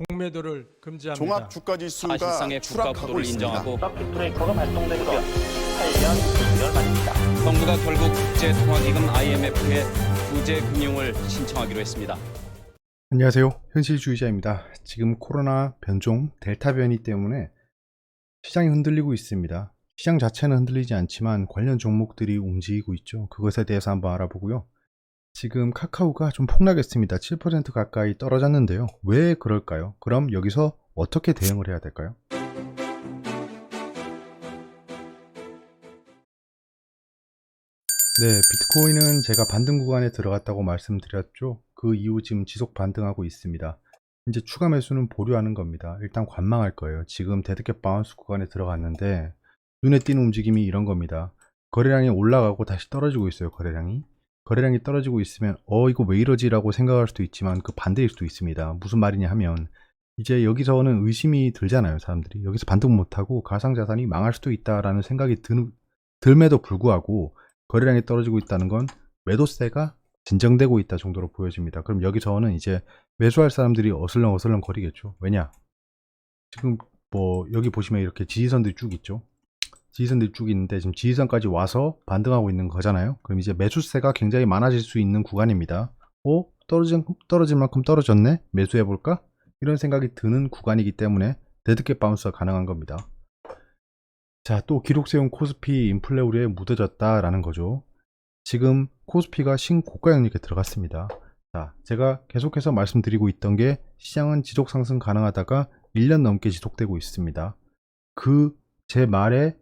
공매도를 금지합니다. 종합 주가 지수가 사실상의 국가 추락하고 구도를 있습니다. 인정하고 서킷 브레이커가 발동된 지 8년 2개월 만입니다. 정부가 결국 국제통화기금 IMF에 구제 금융을 신청하기로 했습니다. 안녕하세요. 현실주의자입니다. 지금 코로나 변종 델타 변이 때문에 시장이 흔들리고 있습니다. 시장 자체는 흔들리지 않지만 관련 종목들이 움직이고 있죠. 그것에 대해서 한번 알아보고요. 지금 카카오가 좀 폭락했습니다. 7% 가까이 떨어졌는데요. 왜 그럴까요? 그럼 여기서 어떻게 대응을 해야 될까요? 네, 비트코인은 제가 반등 구간에 들어갔다고 말씀드렸죠. 그 이후 지금 지속 반등하고 있습니다. 이제 추가 매수는 보류하는 겁니다. 일단 관망할 거예요. 지금 데드캣 바운스 구간에 들어갔는데 눈에 띄는 움직임이 이런 겁니다. 거래량이 올라가고 다시 떨어지고 있어요. 거래량이 떨어지고 있으면 이거 왜 이러지? 라고 생각할 수도 있지만 그 반대일 수도 있습니다. 무슨 말이냐 하면 이제 여기서는 의심이 들잖아요. 사람들이 여기서 반등 못하고 가상자산이 망할 수도 있다라는 생각이 들음에도 불구하고 거래량이 떨어지고 있다는 건 매도세가 진정되고 있다 정도로 보여집니다. 그럼 여기서는 이제 매수할 사람들이 어슬렁 거리겠죠. 왜냐? 지금 뭐 여기 보시면 이렇게 지지선들이 쭉 있죠. 지지선들이 쭉 있는데 지금 지지선까지 와서 반등하고 있는 거잖아요. 그럼 이제 매수세가 굉장히 많아질 수 있는 구간입니다. 떨어질 만큼 떨어졌네? 매수해볼까? 이런 생각이 드는 구간이기 때문에 데드캣 바운스가 가능한 겁니다. 자, 또 기록 세운 코스피 인플레 우려에 묻어졌다라는 거죠. 지금 코스피가 신고가 영역에 들어갔습니다. 자, 제가 계속해서 말씀드리고 있던 게 시장은 지속 상승 가능하다가 1년 넘게 지속되고 있습니다. 제 말에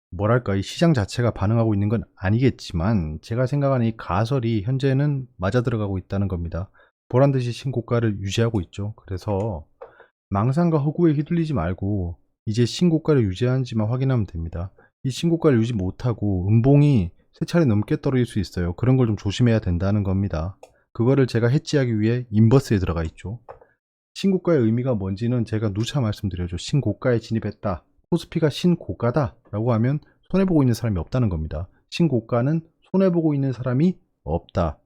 뭐랄까 이 시장 자체가 반응하고 있는 건 아니겠지만 제가 생각하는 이 가설이 현재는 맞아 들어가고 있다는 겁니다. 보란듯이 신고가를 유지하고 있죠. 그래서 망상과 허구에 휘둘리지 말고 이제 신고가를 유지하는지만 확인하면 됩니다. 이 신고가를 유지 못하고 음봉이 3차례 넘게 떨어질 수 있어요. 그런 걸 좀 조심해야 된다는 겁니다. 그거를 제가 해지하기 위해 인버스에 들어가 있죠. 신고가의 의미가 뭔지는 제가 누차 말씀드려줘. 신고가에 진입했다. 코스피가 신고가다 라고 하면 손해보고 있는 사람이 없다는 겁니다. 신고가는 손해보고 있는 사람이 없다.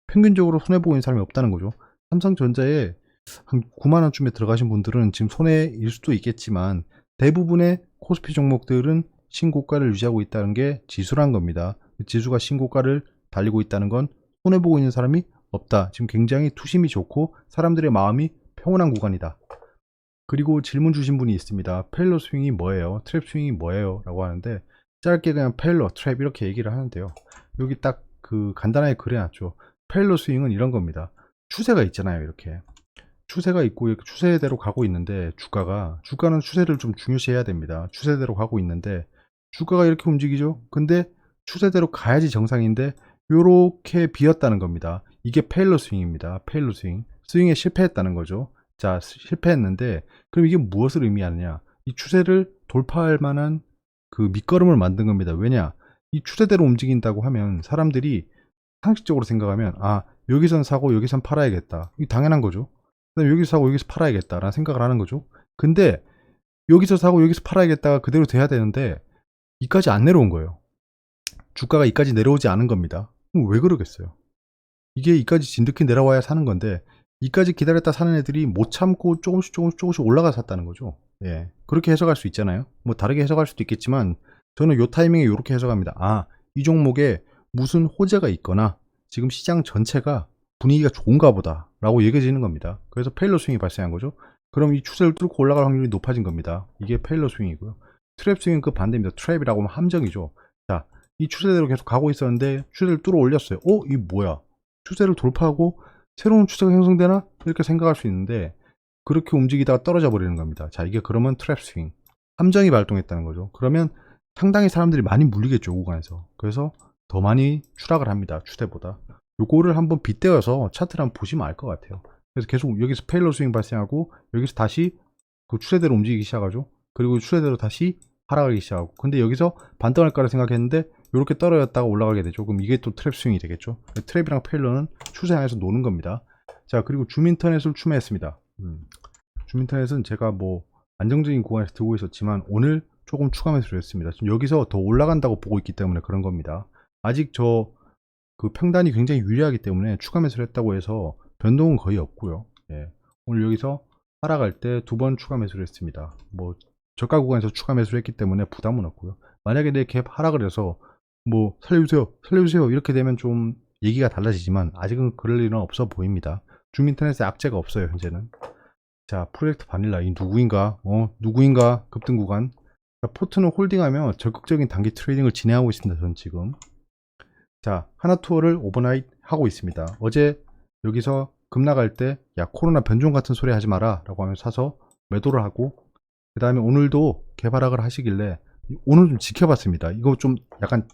평균적으로 손해보고 있는 사람이 없다는 거죠. 삼성전자에 한 9만원쯤에 들어가신 분들은 지금 손해일 수도 있겠지만 대부분의 코스피 종목들은 신고가를 유지하고 있다는 게 지수란 겁니다. 지수가 신고가를 달리고 있다는 건 손해보고 있는 사람이 없다. 지금 굉장히 투심이 좋고 사람들의 마음이 평온한 구간이다. 그리고 질문 주신 분이 있습니다. 페일러 스윙이 뭐예요? 트랩 스윙이 뭐예요? 라고 하는데 짧게 그냥 페일러, 트랩 이렇게 얘기를 하는데요. 여기 딱 간단하게 그려놨죠. 페일러 스윙은 이런 겁니다. 추세가 있잖아요. 이렇게 추세가 있고 이렇게 추세대로 가고 있는데 주가는 추세를 좀 중요시해야 됩니다. 추세대로 가고 있는데 주가가 이렇게 움직이죠. 근데 추세대로 가야지 정상인데 요렇게 비었다는 겁니다. 이게 페일러 스윙입니다. 페일러 스윙에 실패했다는 거죠. 자, 실패했는데 그럼 이게 무엇을 의미하느냐? 이 추세를 돌파할 만한 그 밑거름을 만든 겁니다. 왜냐? 이 추세대로 움직인다고 하면 사람들이 상식적으로 생각하면 여기선 사고 여기선 팔아야겠다. 이게 당연한 거죠. 그다음에 여기서 사고 여기서 팔아야겠다라는 생각을 하는 거죠. 근데 여기서 사고 여기서 팔아야겠다가 그대로 돼야 되는데 이까지 안 내려온 거예요. 주가가 이까지 내려오지 않은 겁니다. 그럼 왜 그러겠어요? 이게 이까지 진득히 내려와야 사는 건데 이까지 기다렸다 사는 애들이 못 참고 조금씩 올라가 샀다는 거죠. 예, 그렇게 해석할 수 있잖아요. 뭐 다르게 해석할 수도 있겠지만 저는 요 타이밍에 이렇게 해석합니다. 이 종목에 무슨 호재가 있거나 지금 시장 전체가 분위기가 좋은가 보다 라고 얘기해지는 겁니다. 그래서 페일러 스윙이 발생한 거죠. 그럼 이 추세를 뚫고 올라갈 확률이 높아진 겁니다. 이게 페일러 스윙이고요. 트랩 스윙은 그 반대입니다. 트랩이라고 하면 함정이죠. 자, 이 추세대로 계속 가고 있었는데 추세를 뚫어 올렸어요. 이 뭐야? 추세를 돌파하고 새로운 추세가 형성되나? 이렇게 생각할 수 있는데 그렇게 움직이다가 떨어져 버리는 겁니다. 자, 이게 그러면 트랩 스윙, 함정이 발동했다는 거죠. 그러면 상당히 사람들이 많이 물리겠죠, 구간에서. 그래서 더 많이 추락을 합니다. 추세보다. 요거를 한번 빗대어서 차트를 한번 보시면 알 것 같아요. 그래서 계속 여기서 페일러 스윙 발생하고 여기서 다시 그 추세대로 움직이기 시작하죠. 그리고 추세대로 다시 하락하기 시작하고. 근데 여기서 반등할 거라 생각했는데 이렇게 떨어졌다가 올라가게 되죠. 그럼 이게 또 트랩 스윙이 되겠죠. 트랩이랑 페일러는 추세 안에서 노는 겁니다. 자, 그리고 줌인터넷을 추매했습니다. 줌인터넷은 제가 뭐 안정적인 구간에서 들고 있었지만 오늘 조금 추가 매수를 했습니다. 지금 여기서 더 올라간다고 보고 있기 때문에 그런 겁니다. 아직 그 평단이 굉장히 유리하기 때문에 추가 매수를 했다고 해서 변동은 거의 없고요. 예. 오늘 여기서 하락할 때 2번 추가 매수를 했습니다. 뭐 저가 구간에서 추가 매수를 했기 때문에 부담은 없고요. 만약에 내 갭 하락을 해서 뭐 살려주세요 이렇게 되면 좀 얘기가 달라지지만 아직은 그럴 일은 없어 보입니다. 줌인터넷에 악재가 없어요 현재는. 자, 프로젝트 바닐라 이 누구인가 급등 구간. 자, 포트는 홀딩하며 적극적인 단기 트레이딩을 진행하고 있습니다. 전 지금. 자, 하나투어를 오버나잇 하고 있습니다. 어제 여기서 급 나갈 때 야 코로나 변종 같은 소리 하지 마라 라고 하면 사서 매도를 하고, 그 다음에 오늘도 개발락을 하시길래 오늘 좀 지켜봤습니다. 이거 좀 약간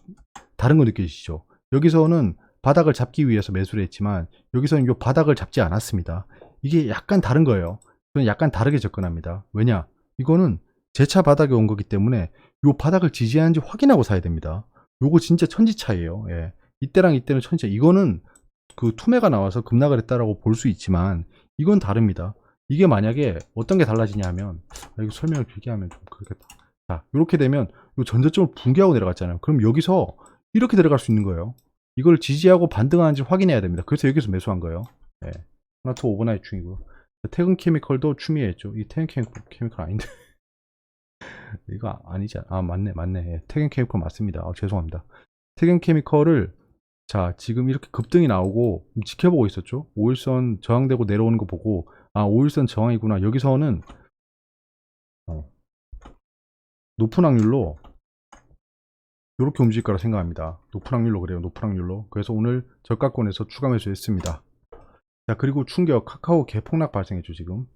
다른 거 느껴지시죠? 여기서는 바닥을 잡기 위해서 매수를 했지만 여기서는 이 바닥을 잡지 않았습니다. 이게 약간 다른 거예요. 저는 약간 다르게 접근합니다. 왜냐? 이거는 재차 바닥에 온 거기 때문에 이 바닥을 지지하는지 확인하고 사야 됩니다. 요거 진짜 천지차이에요. 예. 이때랑 이때는 천지차. 이거는 그 투매가 나와서 급락을 했다라고 볼 수 있지만 이건 다릅니다. 이게 만약에 어떤 게 달라지냐 하면, 이거 설명을 길게 하면 좀 그렇겠다. 자, 이렇게 되면 이 전저점을 붕괴하고 내려갔잖아요. 그럼 여기서 이렇게 들어갈 수 있는 거예요. 이걸 지지하고 반등하는지 확인해야 됩니다. 그래서 여기서 매수한 거예요. 예. 하나투어 오버나잇 중이고요. 태근 케미컬도 추미했죠. 이 태근 케미컬 아닌데. 이거 아니지 않아? 아, 맞네. 예, 태근 케미컬 맞습니다. 죄송합니다. 태근 케미컬을 자, 지금 이렇게 급등이 나오고 지켜보고 있었죠. 5일선 저항되고 내려오는 거 보고, 아, 5일선 저항이구나. 여기서는 높은 확률로 이렇게 움직일 거라 생각합니다. 높은 확률로 그래요. 높은 확률로. 그래서 오늘 저가권에서 추가 매수했습니다. 자, 그리고 충격 카카오 개폭락 발생했죠. 지금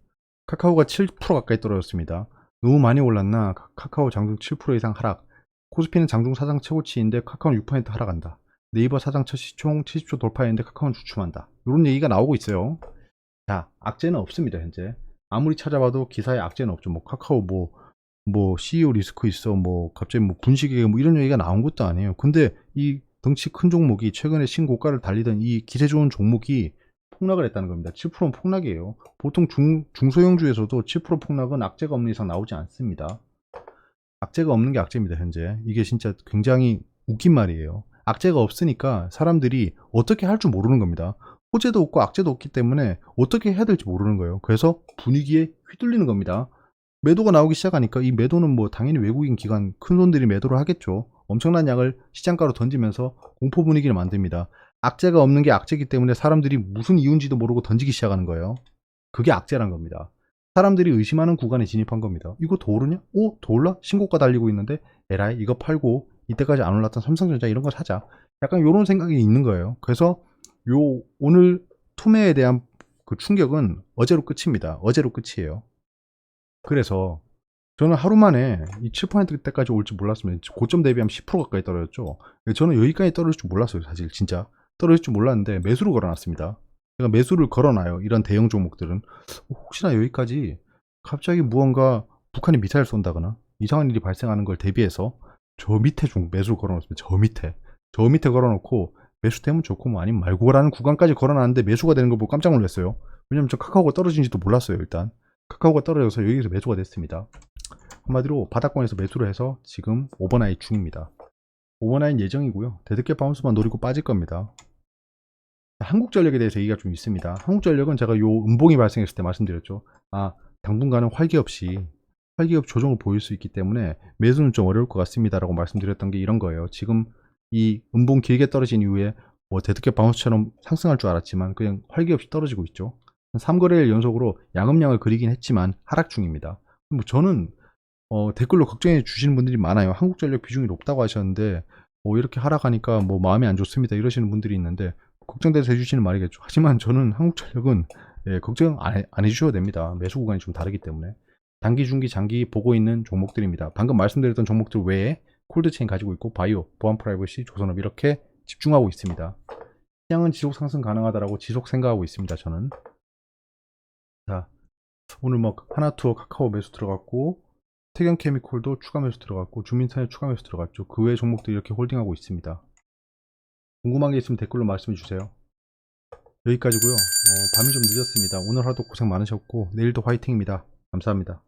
카카오가 7% 가까이 떨어졌습니다. 너무 많이 올랐나 카카오 장중 7% 이상 하락. 코스피는 장중 사상 최고치인데 카카오는 6% 하락한다. 네이버 사상 첫 시총 70조 돌파했는데 카카오는 주춤한다. 이런 얘기가 나오고 있어요. 자, 악재는 없습니다. 현재 아무리 찾아봐도 기사에 악재는 없죠. 뭐 카카오 뭐 CEO 리스크 있어, 뭐 갑자기 뭐 분식회계 뭐 이런 얘기가 나온 것도 아니에요. 근데 이 덩치 큰 종목이 최근에 신고가를 달리던 이 기세 좋은 종목이 폭락을 했다는 겁니다. 7%는 폭락이에요. 보통 중소형주에서도 7% 폭락은 악재가 없는 이상 나오지 않습니다. 악재가 없는 게 악재입니다. 현재 이게 진짜 굉장히 웃긴 말이에요. 악재가 없으니까 사람들이 어떻게 할 줄 모르는 겁니다. 호재도 없고 악재도 없기 때문에 어떻게 해야 될지 모르는 거예요. 그래서 분위기에 휘둘리는 겁니다. 매도가 나오기 시작하니까 이 매도는 뭐 당연히 외국인 기관 큰 손들이 매도를 하겠죠. 엄청난 양을 시장가로 던지면서 공포 분위기를 만듭니다. 악재가 없는 게 악재이기 때문에 사람들이 무슨 이유인지도 모르고 던지기 시작하는 거예요. 그게 악재란 겁니다. 사람들이 의심하는 구간에 진입한 겁니다. 이거 더 오르냐? 더 올라? 신고가 달리고 있는데 에라이 이거 팔고 이때까지 안 올랐던 삼성전자 이런 거 사자. 약간 이런 생각이 있는 거예요. 그래서 오늘 투매에 대한 그 충격은 어제로 끝입니다. 어제로 끝이에요. 그래서 저는 하루 만에 이 7%대까지 올지 몰랐으면 고점 대비하면 10% 가까이 떨어졌죠. 저는 여기까지 떨어질 줄 몰랐어요. 사실 진짜 떨어질 줄 몰랐는데 매수를 걸어놨습니다. 제가 매수를 걸어놔요. 이런 대형 종목들은 혹시나 여기까지 갑자기 무언가 북한이 미사일 쏜다거나 이상한 일이 발생하는 걸 대비해서 저 밑에 매수를 걸어놓습니다. 저 밑에 걸어놓고 매수되면 좋고 뭐 아니면 말고라는 구간까지 걸어놨는데 매수가 되는 걸 보고 깜짝 놀랐어요. 왜냐면 저 카카오가 떨어진지도 몰랐어요. 일단 카카오가 떨어져서 여기서 매수가 됐습니다. 한마디로 바닥권에서 매수를 해서 지금 오버나잇 중입니다. 오버나잇 예정이고요. 대득개 바운스만 노리고 빠질 겁니다. 한국전력에 대해서 얘기가 좀 있습니다. 한국전력은 제가 요 음봉이 발생했을 때 말씀드렸죠. 아, 당분간은 활기 없이 조정을 보일 수 있기 때문에 매수는 좀 어려울 것 같습니다 라고 말씀드렸던 게 이런 거예요. 지금 이 음봉 길게 떨어진 이후에 뭐 대득개 바운스처럼 상승할 줄 알았지만 그냥 활기 없이 떨어지고 있죠. 3거래일 연속으로 양음량을 그리긴 했지만 하락 중입니다. 뭐 저는 댓글로 걱정해 주시는 분들이 많아요. 한국전력 비중이 높다고 하셨는데 이렇게 하락하니까 뭐 마음이 안 좋습니다 이러시는 분들이 있는데 걱정돼서 해주시는 말이겠죠. 하지만 저는 한국전력은 걱정 안 해주셔도 됩니다. 매수 구간이 좀 다르기 때문에. 단기, 중기, 장기 보고 있는 종목들입니다. 방금 말씀드렸던 종목들 외에 콜드체인 가지고 있고 바이오, 보안 프라이버시, 조선업 이렇게 집중하고 있습니다. 시장은 지속 상승 가능하다라고 지속 생각하고 있습니다. 저는. 자, 오늘 뭐 하나투어 카카오 매수 들어갔고 태경케미콜도 추가 매수 들어갔고 주민산에 추가 매수 들어갔죠. 그 외 종목도 이렇게 홀딩하고 있습니다. 궁금한 게 있으면 댓글로 말씀해 주세요. 여기까지고요. 밤이 좀 늦었습니다. 오늘 하루도 고생 많으셨고 내일도 화이팅입니다. 감사합니다.